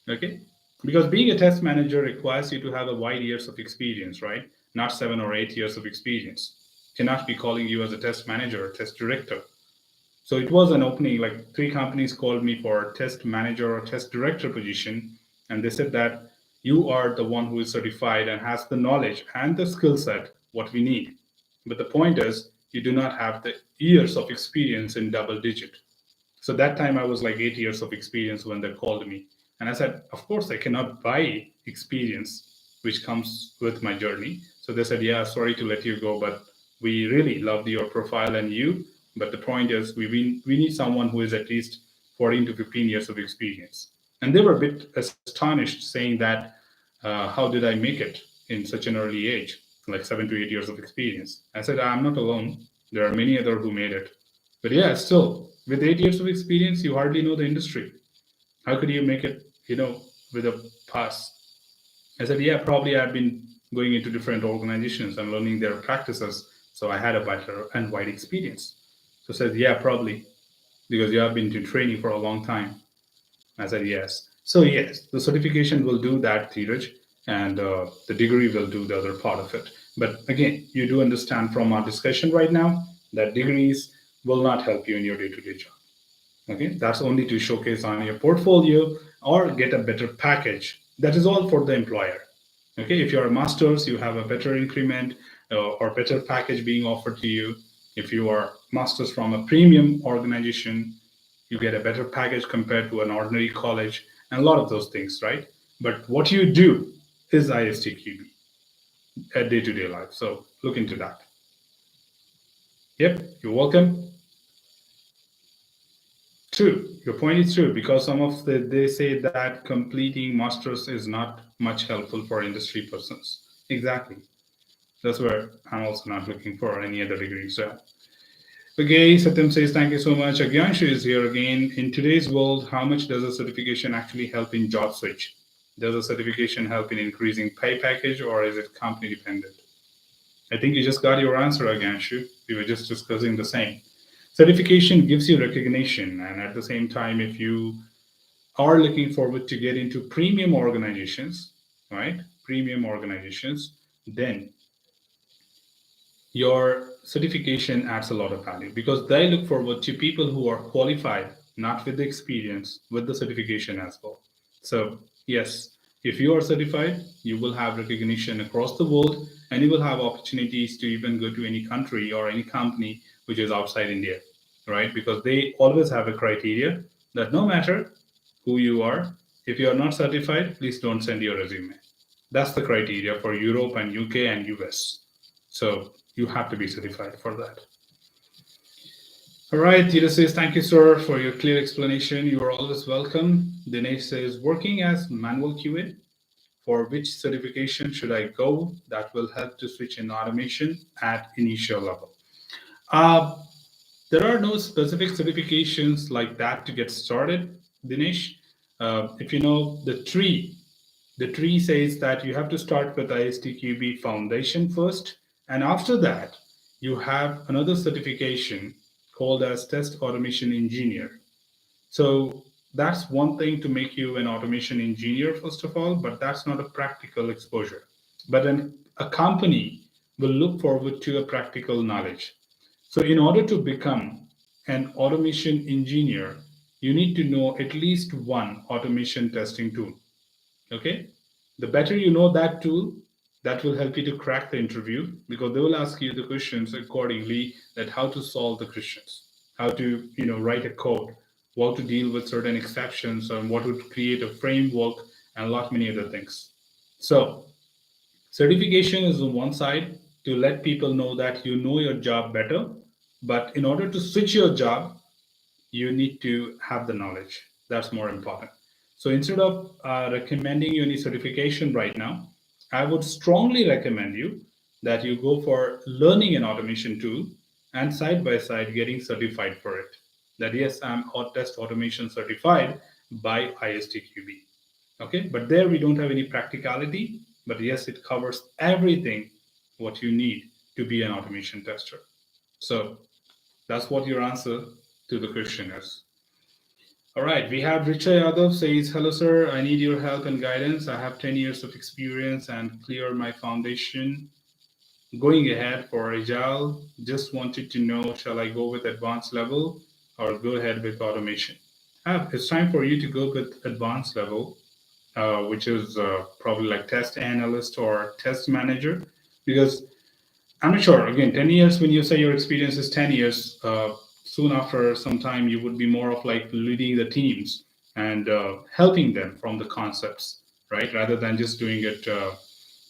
Speaker 1: Okay? Because being a test manager requires you to have a wide years of experience, right? Not 7 or 8 years of experience. Cannot be calling you as a test manager or test director. So it was an opening, like 3 companies called me for test manager or test director position, and they said that you are the one who is certified and has the knowledge and the skill set what we need. But the point is, you do not have the years of experience in double digit. So that time I was like 8 years of experience when they called me. And I said, of course, I cannot buy experience, which comes with my journey. So they said, yeah, sorry to let you go, but we really loved your profile and you. But the point is, we need someone who is at least 14 to 15 years of experience. And they were a bit astonished, saying that, how did I make it in such an early age, like 7 to 8 years of experience? I said, I'm not alone. There are many other who made it. But yeah, still, with 8 years of experience, you hardly know the industry. How could you make it, with a pass? I said, yeah, probably I've been going into different organizations and learning their practices. So I had a better and wide experience. So I said, yeah, probably, because you have been to training for a long time. I said, yes. So yes, the certification will do that, Dheeraj, and the degree will do the other part of it. But again, you do understand from our discussion right now that degrees will not help you in your day-to-day job. Okay, that's only to showcase on your portfolio or get a better package. That is all for the employer. Okay, if you're a master's, you have a better increment or better package being offered to you. If you are master's from a premium organization, you get a better package compared to an ordinary college and a lot of those things, right? But what you do is ISTQB at day-to-day life. So look into that. Yep, you're welcome. True, your point is true because they say that completing masters is not much helpful for industry persons. Exactly. That's where I'm also not looking for any other degree. So, okay, Satyam says thank you so much. Agyanshu is here again. In today's world, how much does a certification actually help in job switch? Does a certification help in increasing pay package, or is it company dependent? I think you just got your answer, Aganshu. We were just discussing the same. Certification gives you recognition, and at the same time, if you are looking forward to get into premium organizations, right? Premium organizations, then your certification adds a lot of value because they look forward to people who are qualified, not with the experience, with the certification as well. So, yes, if you are certified, you will have recognition across the world and you will have opportunities to even go to any country or any company which is outside India, right? Because they always have a criteria that no matter who you are, if you are not certified, please don't send your resume. That's the criteria for Europe and UK and US. So you have to be certified for that. All right, Tita says, thank you, sir, for your clear explanation. You are always welcome. Dinesh says, working as manual QA, for which certification should I go that will help to switch in automation at initial level? Uh, there are no specific certifications like that to get started, Dinesh. If you know the tree says that you have to start with ISTQB Foundation first, And after that, you have another certification called as Test Automation Engineer. So that's one thing to make you an automation engineer, first of all, but that's not a practical exposure. But a company will look forward to a practical knowledge. So, in order to become an automation engineer, you need to know at least one automation testing tool. Okay, the better you know that tool, that will help you to crack the interview, because they will ask you the questions accordingly, that how to solve the questions, how to write a code, how to deal with certain exceptions, and what would create a framework, and a lot many other things. So certification is on one side to let people know that you know your job better, but in order to switch your job, you need to have the knowledge. That's more important. So instead of recommending you any certification right now, I would strongly recommend you that you go for learning an automation tool and side by side getting certified for it. That yes, I'm hot test automation certified by ISTQB. Okay, but there we don't have any practicality, but yes, it covers everything what you need to be an automation tester. So that's what your answer to the question is. All right, we have Richa Yadav says, hello, sir. I need your help and guidance. I have 10 years of experience and clear my foundation. Going ahead for Agile, just wanted to know, shall I go with advanced level or go ahead with automation? It's time for you to go with advanced level, which is probably like test analyst or test manager, because I'm not sure. Again, 10 years, when you say your experience is 10 years, soon after some time, you would be more of like leading the teams and helping them from the concepts, right? Rather than just doing it.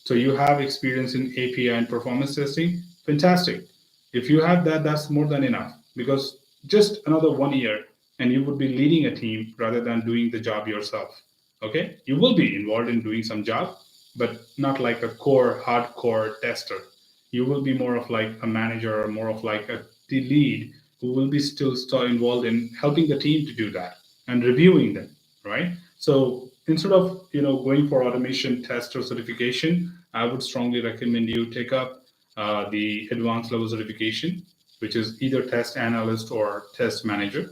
Speaker 1: So you have experience in API and performance testing. Fantastic. If you have that, that's more than enough, because just another 1 year and you would be leading a team rather than doing the job yourself. Okay. You will be involved in doing some job, but not like a core, hardcore tester. You will be more of like a manager or more of like the lead who will be still involved in helping the team to do that and reviewing them, right? So instead of going for automation tester certification, I would strongly recommend you take up the advanced level certification, which is either test analyst or test manager.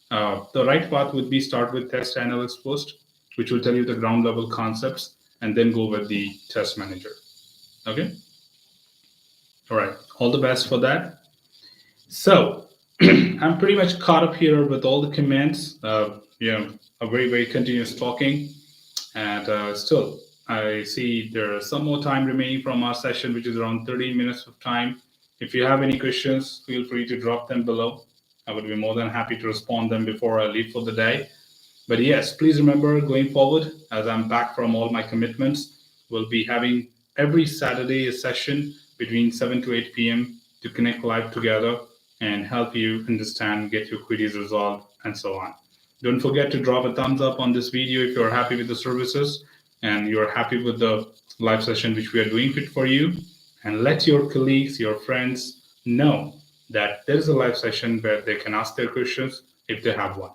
Speaker 1: The right path would be start with test analyst first, which will tell you the ground level concepts, and then go with the test manager. Okay. All right. All the best for that. So I'm pretty much caught up here with all the commands. A very continuous talking, and still I see there's some more time remaining from our session, which is around 13 minutes of time. If you have any questions, feel free to drop them below. I would be more than happy to respond them before I leave for the day. But yes, please remember, going forward, as I'm back from all my commitments, we'll be having every Saturday a session between 7 to 8 p.m. to connect live together and help you understand, get your queries resolved, and so on. Don't forget to drop a thumbs up on this video if you're happy with the services and you're happy with the live session which we are doing fit for you. And let your colleagues, your friends know that there is a live session where they can ask their questions if they have one.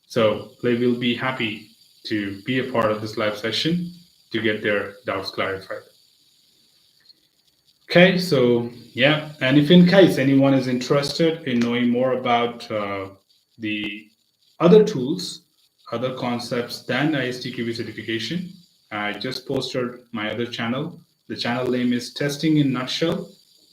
Speaker 1: So they will be happy to be a part of this live session to get their doubts clarified. Okay, so yeah, and if in case anyone is interested in knowing more about the other tools, other concepts than ISTQB certification, I just posted my other channel. The channel name is Testing in Nutshell,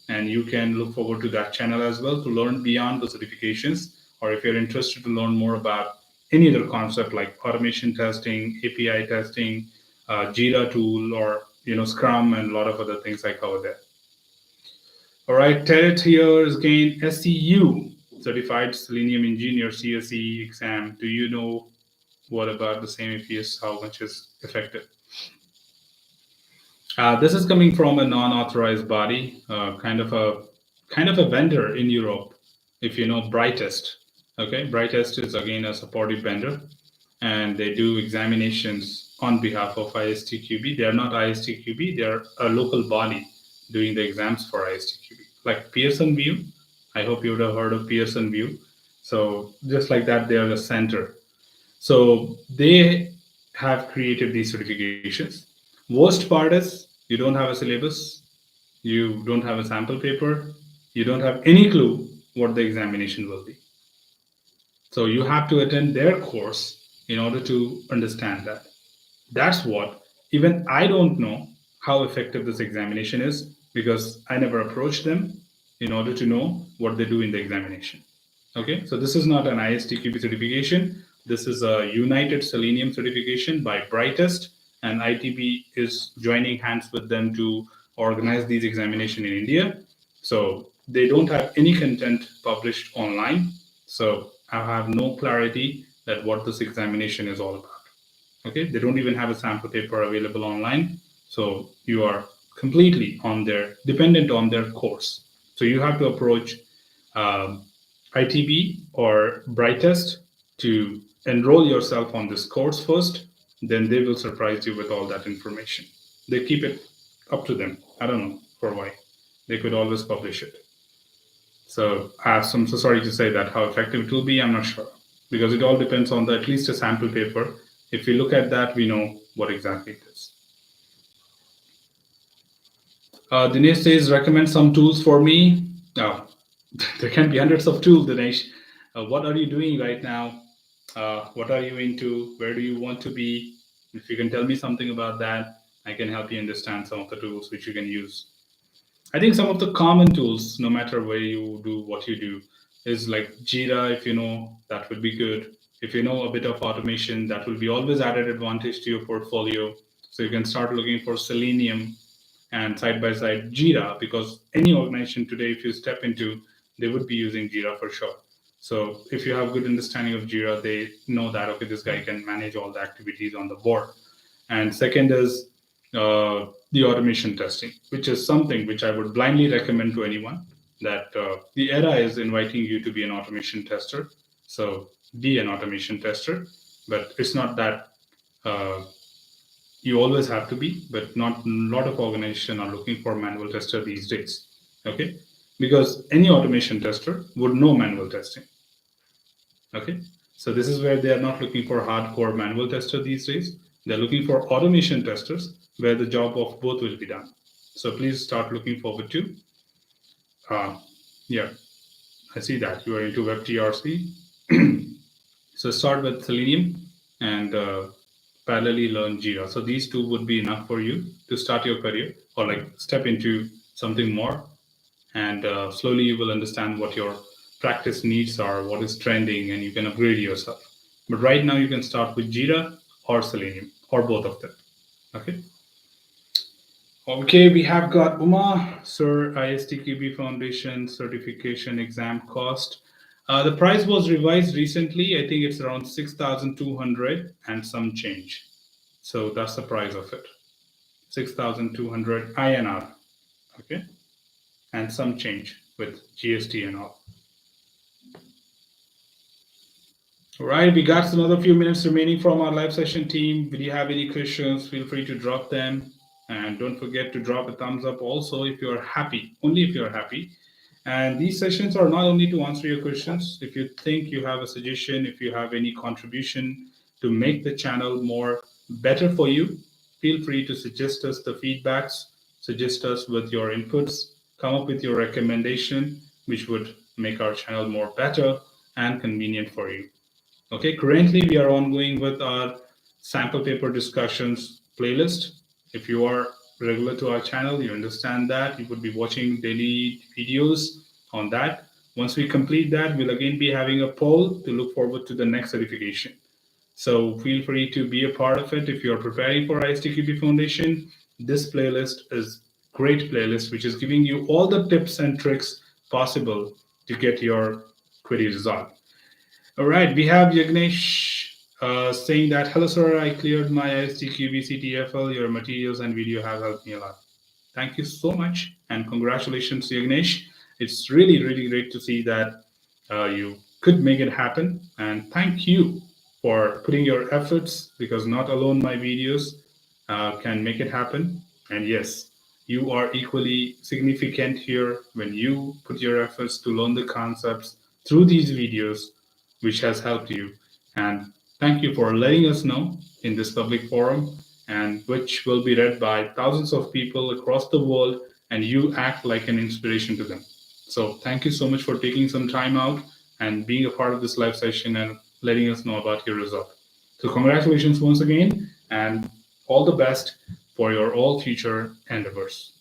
Speaker 1: and you can look forward to that channel as well to learn beyond the certifications, or if you're interested to learn more about any other concept like automation testing, API testing, Jira tool, or Scrum, and a lot of other things I cover there. All right, Terret here is again SCU, Certified Selenium Engineer CSE exam. Do you know what about the same? If yes, how much is effective? This is coming from a non-authorized body, kind of a vendor in Europe. If you know Brightest, okay, Brightest is again a supportive vendor, and they do examinations on behalf of ISTQB. They are not ISTQB; they are a local body doing the exams for ISTQB, like Pearson VUE. I hope you would have heard of Pearson VUE. So just like that, they are a center. So they have created these certifications. Worst part is you don't have a syllabus. you don't have a sample paper, you don't have any clue what the examination will be. So you have to attend their course in order to understand that. That's what, even I don't know how effective this examination is because I never approached them in order to know what they do in the examination. Okay, so this is not an ISTQB certification. This is a United Selenium certification by Brightest, and ITB is joining hands with them to organize these examinations in India. So they don't have any content published online. So I have no clarity that what this examination is all about. Okay, they don't even have a sample paper available online. So you are completely on their dependent on their course. So you have to approach um, ITB or Brightest to enroll yourself on this course first. Then they will surprise you with all that information. They keep it up to them. I don't know for why. They could always publish it. So I'm so sorry to say that how effective it will be, I'm not sure. Because it all depends on at least a sample paper. If we look at that, we know what exactly it is. Dinesh says, recommend some tools for me. Oh, there can be hundreds of tools, Dinesh. What are you doing right now? What are you into? Where do you want to be? If you can tell me something about that, I can help you understand some of the tools which you can use. I think some of the common tools, no matter where you do what you do, is like Jira. If you know, that would be good. If you know a bit of automation, that will be always added advantage to your portfolio. So you can start looking for Selenium and side by side Jira, because any organization today, if you step into, they would be using Jira for sure. So if you have good understanding of Jira, they know that okay, this guy can manage all the activities on the board. And second is the automation testing, which is something which I would blindly recommend to anyone. That the era is inviting you to be an automation tester. So be an automation tester, but it's not that uh, you always have to be, but not a lot of organizations are looking for manual tester these days. Okay, because any automation tester would know manual testing. Okay, so this is where they are not looking for hardcore manual tester these days. They're looking for automation testers where the job of both will be done. So please start looking forward to. Yeah, I see that you are into WebTRC. So start with Selenium and parallelly learn Jira. So these two would be enough for you to start your career or like step into something more. And slowly you will understand what your practice needs are, what is trending, and you can upgrade yourself. But right now you can start with Jira or Selenium or both of them. Okay. Okay, we have got Uma, Sir, ISTQB Foundation certification exam cost. The price was revised recently. I think it's around 6,200 and some change. So that's the price of it. 6,200 INR. Okay. And some change with GST and all. All right, we got another few minutes remaining from our live session team. If you have any questions, feel free to drop them. And don't forget to drop a thumbs up also if you're happy, only if you're happy. And these sessions are not only to answer your questions. If you think you have a suggestion, if you have any contribution to make the channel more better for you, feel free to suggest us the feedbacks, suggest us with your inputs, come up with your recommendation, which would make our channel more better and convenient for you. Okay, currently we are ongoing with our sample paper discussions playlist. If you are regular to our channel, you understand that you would be watching daily videos on that. Once we complete that, we'll again be having a poll to look forward to the next certification. So feel free to be a part of it if you're preparing for ISTQB Foundation. This playlist is great playlist, which is giving you all the tips and tricks possible to get your query resolved. All right, we have Yagnesh saying that, hello, sir, I cleared my ISTQB CTFL. Your materials and video have helped me a lot. Thank you so much, and congratulations, Yagnesh. It's really, really great to see that you could make it happen. And thank you for putting your efforts, because not alone my videos can make it happen. And yes, you are equally significant here when you put your efforts to learn the concepts through these videos, which has helped you. And thank you for letting us know in this public forum, and which will be read by thousands of people across the world and you act like an inspiration to them. So thank you so much for taking some time out and being a part of this live session and letting us know about your result. So congratulations once again, and all the best for your all future endeavors.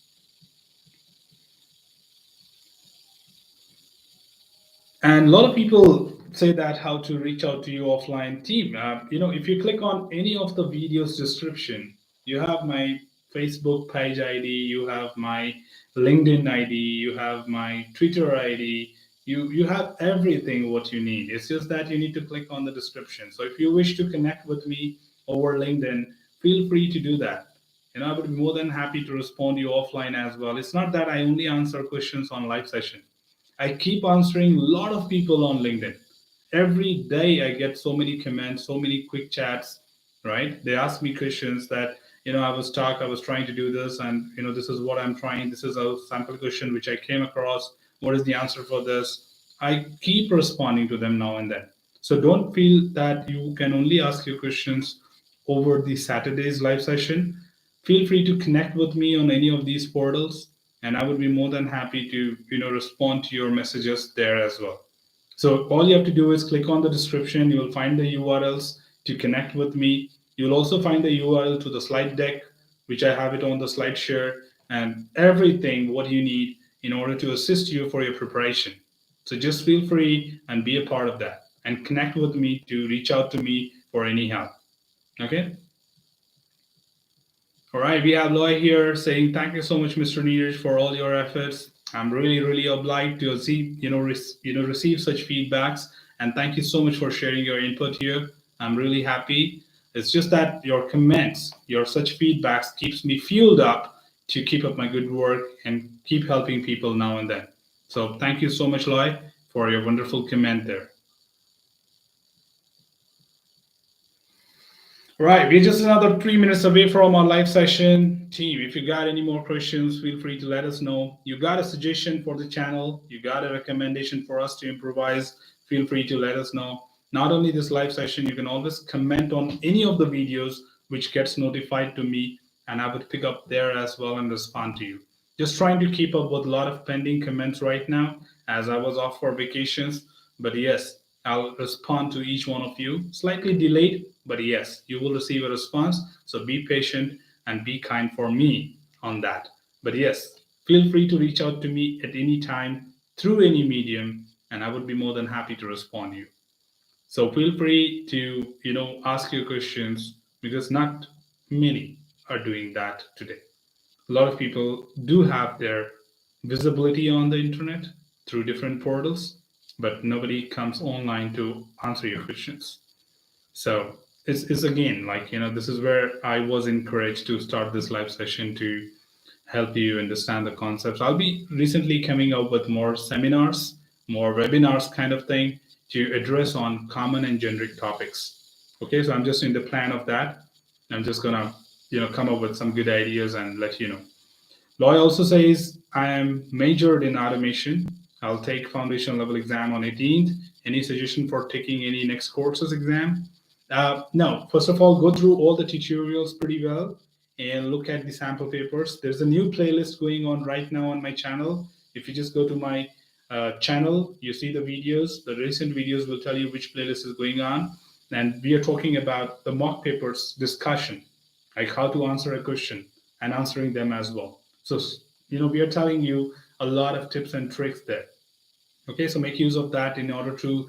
Speaker 1: And a lot of people say that how to reach out to you offline team. If you click on any of the videos description, you have my Facebook page ID, you have my LinkedIn ID, you have my Twitter ID, you have everything what you need. It's just that you need to click on the description. So if you wish to connect with me over LinkedIn, feel free to do that. I would be more than happy to respond to you offline as well. It's not that I only answer questions on live session. I keep answering a lot of people on LinkedIn. Every day I get so many comments, so many quick chats, right? They ask me questions that, I was stuck, I was trying to do this, and, this is what I'm trying. This is a sample question which I came across. What is the answer for this? I keep responding to them now and then. So don't feel that you can only ask your questions over the Saturday's live session. Feel free to connect with me on any of these portals, and I would be more than happy to respond to your messages there as well. So all you have to do is click on the description. You will find the URLs to connect with me. You'll also find the URL to the slide deck, which I have it on the slide share, and everything what you need in order to assist you for your preparation. So just feel free and be a part of that, and connect with me to reach out to me for any help. Okay. All right, we have Lloyd here saying thank you so much, Mr. Neeraj, for all your efforts. I'm really, really obliged to see, receive such feedbacks, and thank you so much for sharing your input here. I'm really happy. It's just that your comments, your such feedbacks keeps me fueled up to keep up my good work and keep helping people now and then. So thank you so much, Lloyd, for your wonderful comment there. Right, we're just another 3 minutes away from our live session. Team, if you got any more questions, feel free to let us know. You got a suggestion for the channel, you got a recommendation for us to improvise, feel free to let us know. Not only this live session, you can always comment on any of the videos which gets notified to me, and I would pick up there as well and respond to you. Just trying to keep up with a lot of pending comments right now as I was off for vacations, but yes, I'll respond to each one of you. Slightly delayed, but yes, you will receive a response. So be patient and be kind for me on that. But yes, feel free to reach out to me at any time through any medium, and I would be more than happy to respond to you. So feel free to, ask your questions, because not many are doing that today. A lot of people do have their visibility on the internet through different portals, but nobody comes online to answer your questions. So it's again like, this is where I was encouraged to start this live session to help you understand the concepts. I'll be recently coming up with more seminars, more webinars kind of thing to address on common and generic topics. Okay, so I'm just in the plan of that. I'm just gonna, come up with some good ideas and let you know. Lloyd also says, I am majored in automation. I'll take foundation level exam on 18th. Any suggestion for taking any next courses exam? No, first of all, go through all the tutorials pretty well and look at the sample papers. There's a new playlist going on right now on my channel. If you just go to my channel, you see the videos. The recent videos will tell you which playlist is going on. And we are talking about the mock papers discussion, like how to answer a question and answering them as well. So, we are telling you a lot of tips and tricks there. Okay, so make use of that in order to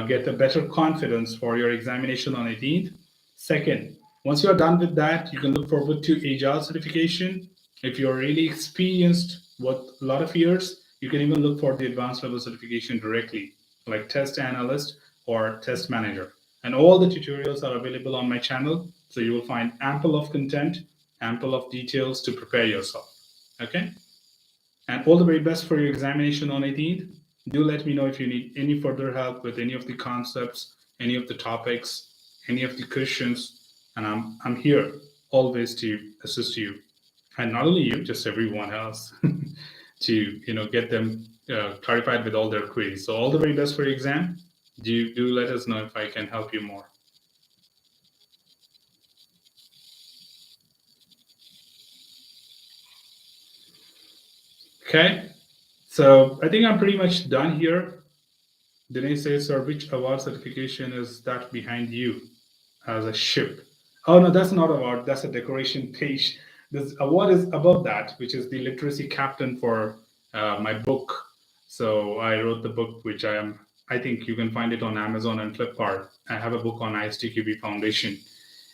Speaker 1: get a better confidence for your examination on 18th. Second, once you're done with that, you can look forward to Agile certification. If you're really experienced with a lot of years, you can even look for the advanced level certification directly, like test analyst or test manager. And all the tutorials are available on my channel, so you will find ample of content, ample of details to prepare yourself. Okay? And all the very best for your examination on 18th. Do let me know if you need any further help with any of the concepts, any of the topics, any of the questions, and I'm here always to assist you, and not only you, just everyone else, to get them clarified with all their queries. So all the very best for your exam. Do let us know if I can help you more. Okay, so I think I'm pretty much done here. Dinesh says, sir, which award certification is that behind you as a ship? Oh, no, that's not award. That's a decoration page. This award is above that, which is the literacy captain for my book. So I wrote the book, which I think you can find it on Amazon and Flipkart. I have a book on ISTQB Foundation,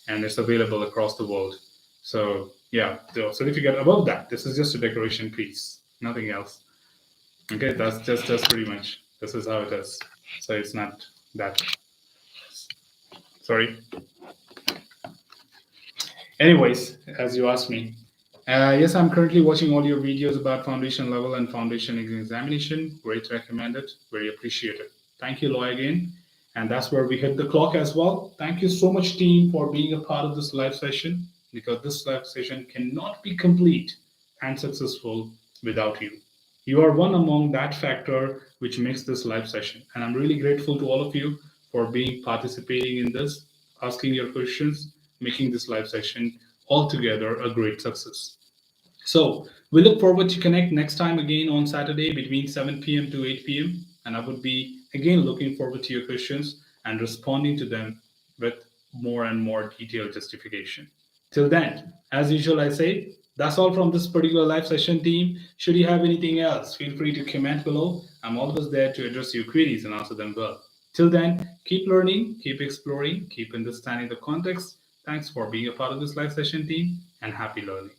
Speaker 1: and it's available across the world. So yeah, the certificate above that, this is just a decoration piece, nothing else. Okay, that's just pretty much. This is how it is. So it's not that. Sorry. Anyways, as you asked me, yes, I'm currently watching all your videos about foundation level and foundation examination. Great, recommended, very appreciated. Thank you, Lloyd, again. And that's where we hit the clock as well. Thank you so much, team, for being a part of this live session, because this live session cannot be complete and successful without you. You are one among that factor which makes this live session. And I'm really grateful to all of you for being participating in this, asking your questions, making this live session altogether a great success. So we look forward to connect next time again on Saturday between 7 p.m. to 8 p.m. And I would be again looking forward to your questions and responding to them with more and more detailed justification. Till then, as usual, I say that's all from this particular live session, team. Should you have anything else, feel free to comment below. I'm always there to address your queries and answer them well. Till then, keep learning, keep exploring, keep understanding the context. Thanks for being a part of this live session, team, and happy learning.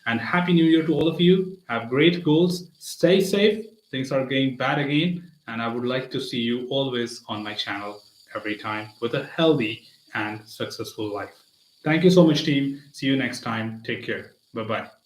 Speaker 1: And happy new year to all of you. Have great goals. Stay safe. Things are getting bad again. And I would like to see you always on my channel every time with a healthy and successful life. Thank you so much, team. See you next time. Take care. Bye bye.